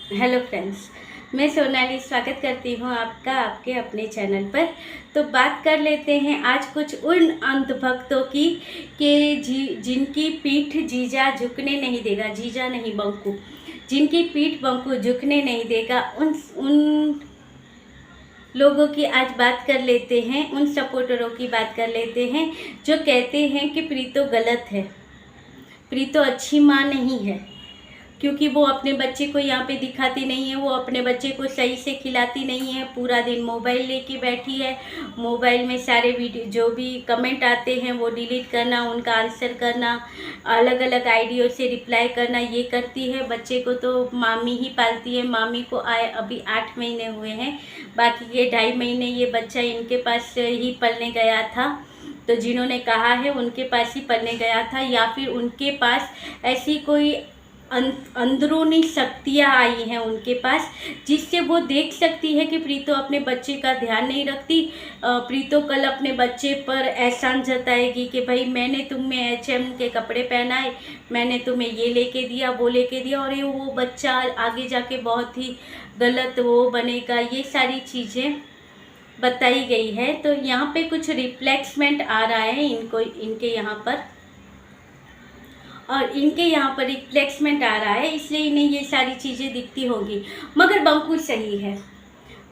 Hello friends, मैं सोनाली स्वागत करती हूँ आपका आपके अपने चैनल पर। तो बात कर लेते हैं आज कुछ उन अंधभक्तों की जिनकी पीठ जीजा झुकने नहीं देगा। जीजा नहीं, बंकू। जिनकी पीठ बंकू झुकने नहीं देगा, उन लोगों की आज बात कर लेते हैं। उन सपोर्टरों की बात कर लेते हैं जो कहते हैं कि प्रीतो गलत है, प्रीतो अच्छी माँ नहीं है, क्योंकि वो अपने बच्चे को यहाँ पे दिखाती नहीं है, वो अपने बच्चे को सही से खिलाती नहीं है, पूरा दिन मोबाइल लेके बैठी है। मोबाइल में सारे वीडियो जो भी कमेंट आते हैं वो डिलीट करना, उनका आंसर करना, अलग अलग आईडियों से रिप्लाई करना, ये करती है। बच्चे को तो मामी ही पालती है। मामी को आए अभी 8 महीने हुए हैं, बाकी के 2.5 महीने ये बच्चा इनके पास ही पलने गया था। तो जिन्होंने कहा है उनके पास ही पलने गया था, या फिर उनके पास ऐसी कोई अंदरूनी शक्तियाँ आई हैं उनके पास, जिससे वो देख सकती है कि प्रीतो अपने बच्चे का ध्यान नहीं रखती। प्रीतो कल अपने बच्चे पर एहसान जताएगी कि भाई मैंने तुम्हें H&M के कपड़े पहनाए, मैंने तुम्हें ये लेके दिया, वो लेके दिया, और ये वो बच्चा आगे जाके बहुत ही गलत वो बनेगा। ये सारी चीज़ें बताई गई है। तो यहाँ पे कुछ रिफ्लेक्समेंट आ रहा है इनके यहाँ पर, और इनके यहाँ पर रिफ्लेक्समेंट आ रहा है, इसलिए इन्हें ये सारी चीज़ें दिखती होंगी। मगर बंकू सही है,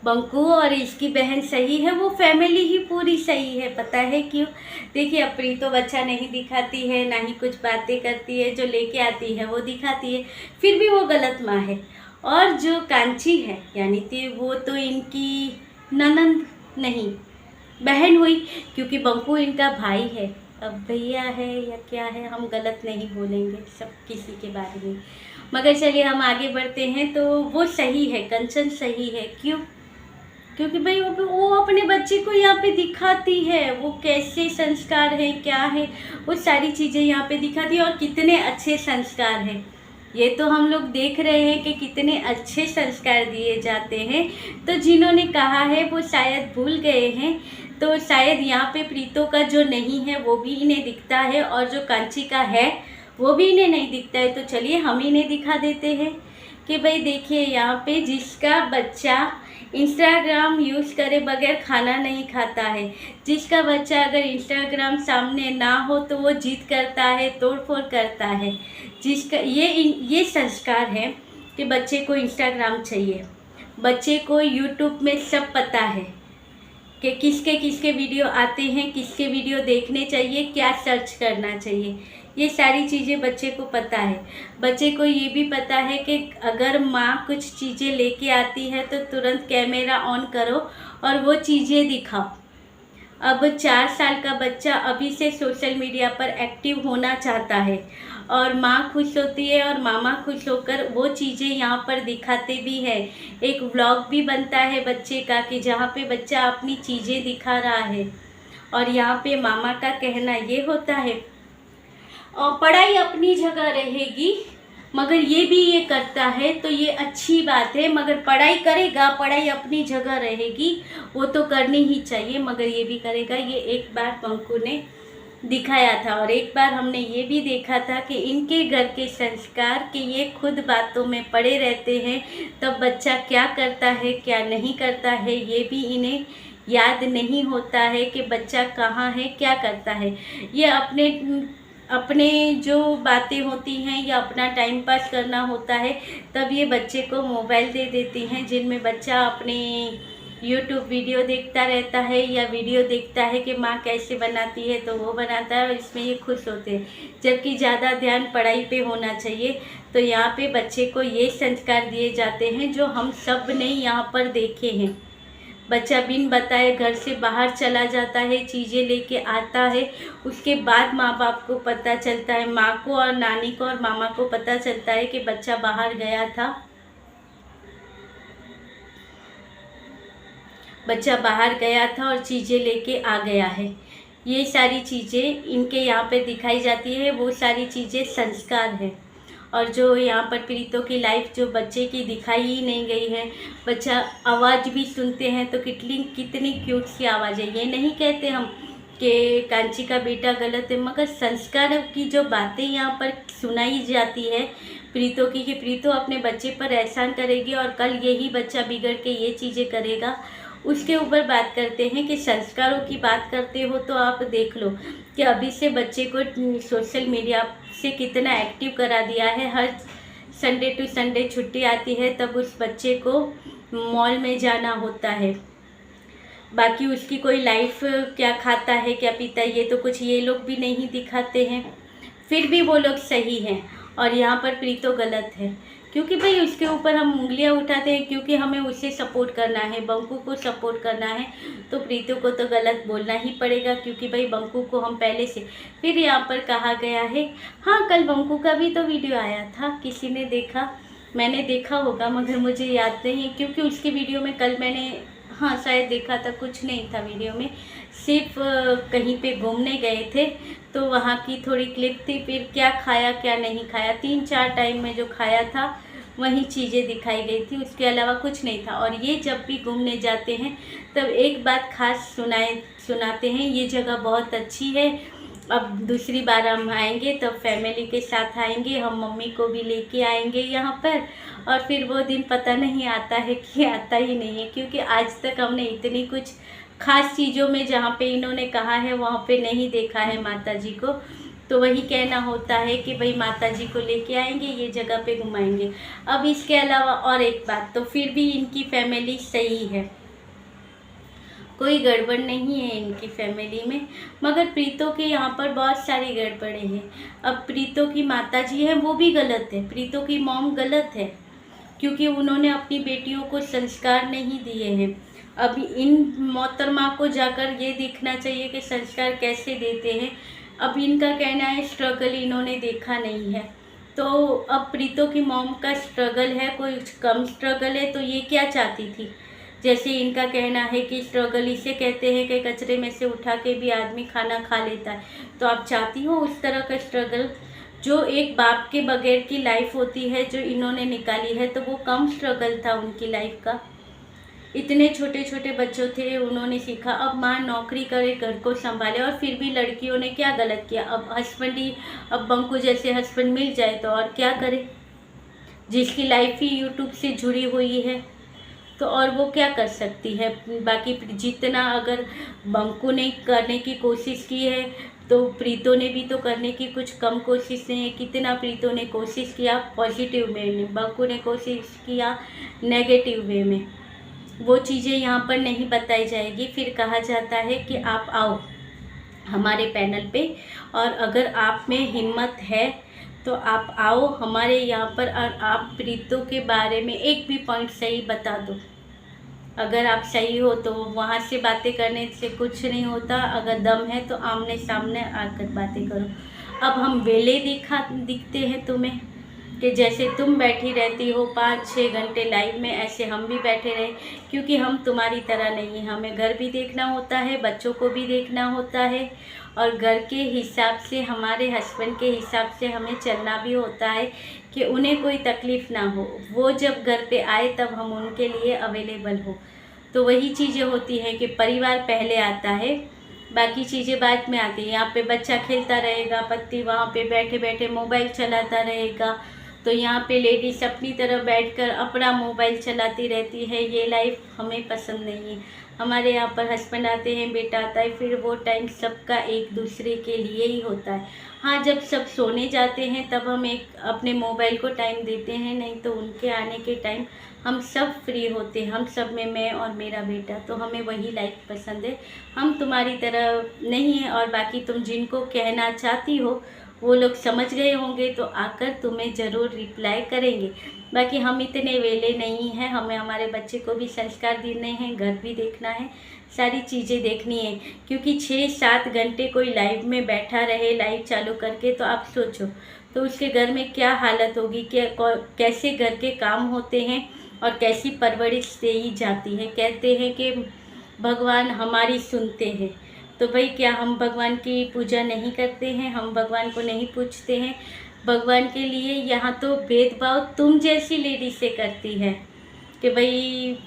बंकू और इसकी बहन सही है, वो फैमिली ही पूरी सही है। पता है क्यों? देखिए, अब प्रीतो बच्चा नहीं दिखाती है, ना ही कुछ बातें करती है, जो लेके आती है वो दिखाती है, फिर भी वो गलत माँ है। और जो कांची है, यानी कि वो तो इनकी ननंद नहीं, बहन हुई, क्योंकि बंकू इनका भाई है। अब भैया है या क्या है, हम गलत नहीं बोलेंगे सब किसी के बारे में। मगर चलिए हम आगे बढ़ते हैं। तो वो सही है, कंचन सही है। क्यों? क्योंकि भाई वो अपने बच्चे को यहाँ पे दिखाती है, वो कैसे संस्कार है, क्या है, वो सारी चीज़ें यहाँ पे दिखाती है। और कितने अच्छे संस्कार हैं, ये तो हम लोग देख रहे हैं कि कितने अच्छे संस्कार दिए जाते हैं। तो जिन्होंने कहा है वो शायद भूल गए हैं। तो शायद यहाँ पे प्रीतो का जो नहीं है वो भी इन्हें दिखता है, और जो कांची का है वो भी इन्हें नहीं दिखता है। तो चलिए हम इन्हें दिखा देते हैं कि भाई देखिए, यहाँ पे जिसका बच्चा इंस्टाग्राम यूज़ करे बगैर खाना नहीं खाता है, जिसका बच्चा अगर इंस्टाग्राम सामने ना हो तो वो जिद करता है, तोड़फोड़ करता है, जिसका ये संस्कार है कि बच्चे को इंस्टाग्राम चाहिए, बच्चे को यूट्यूब में सब पता है कि किसके किसके वीडियो आते हैं, किसके वीडियो देखने चाहिए, क्या सर्च करना चाहिए, ये सारी चीज़ें बच्चे को पता है। बच्चे को ये भी पता है कि अगर माँ कुछ चीज़ें लेके आती है तो तुरंत कैमरा ऑन करो और वो चीज़ें दिखाओ। अब 4 साल का बच्चा अभी से सोशल मीडिया पर एक्टिव होना चाहता है, और माँ खुश होती है और मामा खुश होकर वो चीज़ें यहाँ पर दिखाते भी है। एक व्लॉग भी बनता है बच्चे का कि जहाँ पे बच्चा अपनी चीज़ें दिखा रहा है, और यहाँ पे मामा का कहना ये होता है, और पढ़ाई अपनी जगह रहेगी, मगर ये भी ये करता है तो ये अच्छी बात है। मगर पढ़ाई करेगा, पढ़ाई अपनी जगह रहेगी, वो तो करनी ही चाहिए, मगर ये भी करेगा। ये एक बार बंकू ने दिखाया था, और एक बार हमने ये भी देखा था कि इनके घर के संस्कार कि ये खुद बातों में पड़े रहते हैं, तब बच्चा क्या करता है क्या नहीं करता है ये भी इन्हें याद नहीं होता है कि बच्चा कहाँ है, क्या करता है। ये अपने जो बातें होती हैं या अपना टाइम पास करना होता है, तब ये बच्चे को मोबाइल दे देती हैं, जिनमें बच्चा अपने यूट्यूब वीडियो देखता रहता है, या वीडियो देखता है कि माँ कैसे बनाती है तो वो बनाता है, और इसमें ये खुश होते हैं, जबकि ज़्यादा ध्यान पढ़ाई पे होना चाहिए। तो यहाँ पे बच्चे को ये संस्कार दिए जाते हैं जो हम सब ने यहाँ पर देखे हैं। बच्चा बिन बताए घर से बाहर चला जाता है, चीज़ें लेके आता है, उसके बाद माँ बाप को पता चलता है, माँ को और नानी को और मामा को पता चलता है कि बच्चा बाहर गया था, बच्चा बाहर गया था और चीज़ें लेके आ गया है। ये सारी चीज़ें इनके यहाँ पे दिखाई जाती है, वो सारी चीज़ें संस्कार है। और जो यहाँ पर प्रीतो की लाइफ जो बच्चे की दिखाई ही नहीं गई है, बच्चा आवाज़ भी सुनते हैं तो कितनी कितनी क्यूट सी आवाज़ है। ये नहीं कहते हम कि कांची का बेटा गलत है, मगर संस्कार की जो बातें यहाँ पर सुनाई जाती है, प्रीतो की कि प्रीतो अपने बच्चे पर एहसान करेगी और कल यही बच्चा बिगड़ के ये चीज़ें करेगा। उसके ऊपर बात करते हैं कि संस्कारों की बात करते हो तो आप देख लो कि अभी से बच्चे को सोशल मीडिया से कितना एक्टिव करा दिया है। हर संडे टू संडे छुट्टी आती है तब उस बच्चे को मॉल में जाना होता है। बाकी उसकी कोई लाइफ क्या खाता है क्या पीता है ये तो कुछ ये लोग भी नहीं दिखाते हैं। फिर भी वो लोग सही हैं और यहाँ पर प्रीतो गलत है, क्योंकि भाई उसके ऊपर हम उंगलियां उठाते हैं क्योंकि हमें उसे सपोर्ट करना है, बंकू को सपोर्ट करना है। तो प्रीतो को तो गलत बोलना ही पड़ेगा क्योंकि भाई बंकू को हम पहले से। फिर यहाँ पर कहा गया है, हाँ कल बंकू का भी तो वीडियो आया था, किसी ने देखा? मैंने देखा होगा मगर मुझे याद नहीं है क्योंकि उसकी वीडियो में कल मैंने हाँ शायद देखा था। कुछ नहीं था वीडियो में, सिर्फ कहीं पे घूमने गए थे तो वहाँ की थोड़ी क्लिप थी। फिर क्या खाया क्या नहीं खाया, 3-4 टाइम में जो खाया था वही चीज़ें दिखाई गई थी, उसके अलावा कुछ नहीं था। और ये जब भी घूमने जाते हैं तब एक बात खास सुनाते हैं, ये जगह बहुत अच्छी है, अब दूसरी बार हम आएंगे तो फैमिली के साथ आएंगे, हम मम्मी को भी लेके आएंगे यहाँ पर। और फिर वो दिन पता नहीं आता है कि आता ही नहीं है, क्योंकि आज तक हमने इतनी कुछ खास चीज़ों में जहाँ पे इन्होंने कहा है वहाँ पे नहीं देखा है माता जी को। तो वही कहना होता है कि भाई माता जी को लेके आएंगे, ये जगह पे घुमाएंगे। अब इसके अलावा और एक बात, तो फिर भी इनकी फैमिली सही है, कोई गड़बड़ नहीं है इनकी फैमिली में। मगर प्रीतो के यहाँ पर बहुत सारी गड़बड़ें हैं। अब प्रीतो की माता जी हैं वो भी गलत है, प्रीतो की मॉम गलत है क्योंकि उन्होंने अपनी बेटियों को संस्कार नहीं दिए हैं। अब इन मोहतरमा को जाकर ये देखना चाहिए कि संस्कार कैसे देते हैं। अब इनका कहना है स्ट्रगल इन्होंने देखा नहीं है, तो अब प्रीतो की मॉम का स्ट्रगल है, कोई कम स्ट्रगल है तो ये क्या चाहती थी? जैसे इनका कहना है कि स्ट्रगल इसे कहते हैं कि कचरे में से उठा के भी आदमी खाना खा लेता है, तो आप चाहती हो उस तरह का स्ट्रगल? जो एक बाप के बगैर की लाइफ होती है जो इन्होंने निकाली है, तो वो कम स्ट्रगल था उनकी लाइफ का? इतने छोटे छोटे बच्चों थे, उन्होंने सीखा। अब माँ नौकरी करे, घर को संभाले, और फिर भी लड़कियों ने क्या गलत किया? अब हस्बैंड ही, अब बंकू जैसे हस्बैंड मिल जाए तो और क्या करे, जिसकी लाइफ ही यूट्यूब से जुड़ी हुई है, तो और वो क्या कर सकती है? बाकी जितना अगर बंकू ने करने की कोशिश की है तो प्रीतो ने भी तो करने की कुछ कम कोशिश नहीं है। कितना प्रीतो ने कोशिश किया पॉजिटिव वे में, बंकू ने कोशिश किया नेगेटिव वे में। वो चीज़ें यहाँ पर नहीं बताई जाएगी। फिर कहा जाता है कि आप आओ हमारे पैनल पे, और अगर आप में हिम्मत है तो आप आओ हमारे यहाँ पर और आप प्रीतो के बारे में एक भी पॉइंट सही बता दो। अगर आप सही हो तो वहाँ से बातें करने से कुछ नहीं होता, अगर दम है तो आमने सामने आकर बातें करो। अब हम वेले दिखते हैं तुम्हें कि जैसे तुम बैठी रहती हो 5-6 घंटे लाइव में, ऐसे हम भी बैठे रहे, क्योंकि हम तुम्हारी तरह नहीं हैं। हमें घर भी देखना होता है, बच्चों को भी देखना होता है, और घर के हिसाब से, हमारे हस्बैंड के हिसाब से हमें चलना भी होता है कि उन्हें कोई तकलीफ़ ना हो। वो जब घर पे आए तब हम उनके लिए अवेलेबल हो। तो वही चीज़ें होती हैं कि परिवार पहले आता है, बाकी चीज़ें बाद में आती हैं। यहाँ पे बच्चा खेलता रहेगा, पति वहाँ पे बैठे बैठे मोबाइल चलाता रहेगा, तो यहाँ पे लेडीज़ अपनी तरह बैठकर अपना मोबाइल चलाती रहती है। ये लाइफ हमें पसंद नहीं है। हमारे यहाँ पर हस्बैंड आते हैं, बेटा आता है, फिर वो टाइम सबका एक दूसरे के लिए ही होता है। हाँ, जब सब सोने जाते हैं तब हम एक अपने मोबाइल को टाइम देते हैं, नहीं तो उनके आने के टाइम हम सब फ्री होते हैं। हम सब में मैं और मेरा बेटा, तो हमें वही लाइफ पसंद है। हम तुम्हारी तरह नहीं है। और बाकी तुम जिनको कहना चाहती हो वो लोग समझ गए होंगे तो आकर तुम्हें ज़रूर रिप्लाई करेंगे। बाकी हम इतने वेले नहीं हैं, हमें हमारे बच्चे को भी संस्कार देने हैं, घर भी देखना है, सारी चीज़ें देखनी है। क्योंकि 6-7 घंटे कोई लाइव में बैठा रहे, लाइव चालू करके, तो आप सोचो तो उसके घर में क्या हालत होगी, कैसे घर के काम होते हैं और कैसी परवरिश दी जाती है। कहते हैं कि भगवान हमारी सुनते हैं, तो भाई क्या हम भगवान की पूजा नहीं करते हैं? हम भगवान को नहीं पूछते हैं? भगवान के लिए यहाँ तो भेदभाव तुम जैसी लेडी से करती है कि भाई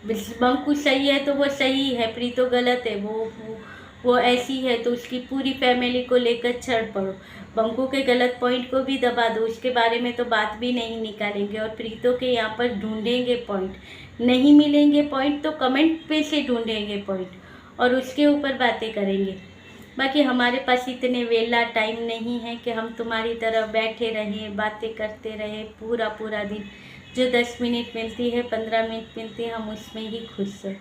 बंकू सही है तो वो सही है, प्रीतो गलत है, वो वो ऐसी है तो उसकी पूरी फैमिली को लेकर चढ़ पड़ो। बंकू के गलत पॉइंट को भी दबा दो, उसके बारे में तो बात भी नहीं निकालेंगे। और प्रीतो के यहाँ पर ढूंढेंगे पॉइंट, नहीं मिलेंगे पॉइंट तो कमेंट पे से ढूंढेंगे पॉइंट और उसके ऊपर बातें करेंगे। बाकी हमारे पास इतने वेला टाइम नहीं है कि हम तुम्हारी तरह बैठे रहें, बातें करते रहें पूरा पूरा दिन। जो 10 मिनट मिलती है, 15 मिनट मिलती है, हम उसमें ही खुश हैं।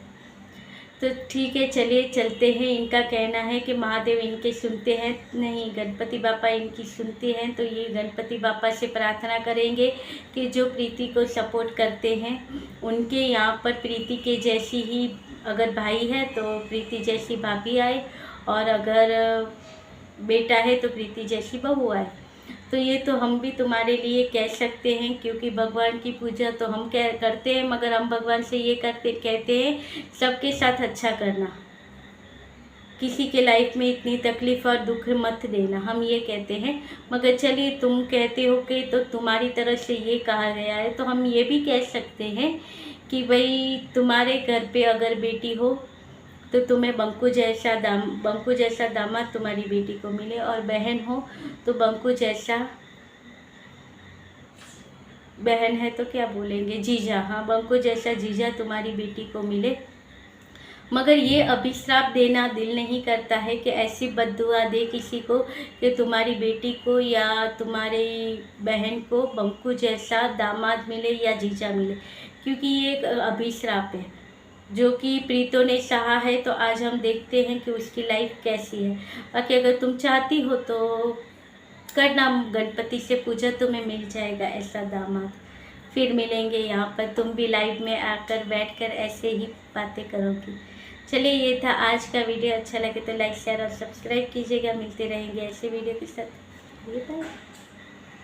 तो ठीक है, चलिए चलते हैं। इनका कहना है कि महादेव इनके सुनते हैं, नहीं गणपति बापा इनकी सुनते हैं। तो ये गणपति बापा से प्रार्थना करेंगे कि जो प्रीति को सपोर्ट करते हैं उनके यहाँ पर प्रीति के जैसी ही अगर भाई है तो प्रीति जैसी भाभी आए, और अगर बेटा है तो प्रीति जैसी बहू आए। तो ये तो हम भी तुम्हारे लिए कह सकते हैं, क्योंकि भगवान की पूजा तो हम क्या करते हैं, मगर हम भगवान से ये कहते हैं सबके साथ अच्छा करना, किसी के लाइफ में इतनी तकलीफ़ और दुख मत देना, हम ये कहते हैं। मगर चलिए, तुम कहते हो कि तो तुम्हारी तरफ से ये कहा गया है, तो हम ये भी कह सकते हैं कि भाई तुम्हारे घर पे अगर बेटी हो तो तुम्हें बंकू जैसा दामाद तुम्हारी बेटी को मिले, और बहन हो तो बंकू जैसा, बहन है तो क्या बोलेंगे, जीजा, हाँ बंकू जैसा जीजा तुम्हारी बेटी को मिले। मगर ये अभिश्राप देना दिल नहीं करता है कि ऐसी बद्दुआ दे किसी को कि तुम्हारी बेटी को या तुम्हारी बहन को बंकू जैसा दामाद मिले या जीजा मिले, क्योंकि ये एक अभिश्राप है जो कि प्रीतो ने सहा है। तो आज हम देखते हैं कि उसकी लाइफ कैसी है। बाकी अगर तुम चाहती हो तो करना गणपति से पूजा, तुम्हें मिल जाएगा ऐसा दामाद। फिर मिलेंगे यहाँ पर, तुम भी लाइव में आकर बैठकर ऐसे ही बातें करोगी। चलिए, ये था आज का वीडियो। अच्छा लगे तो लाइक शेयर और सब्सक्राइब कीजिएगा। मिलते रहेंगे ऐसे वीडियो के साथ। बाय।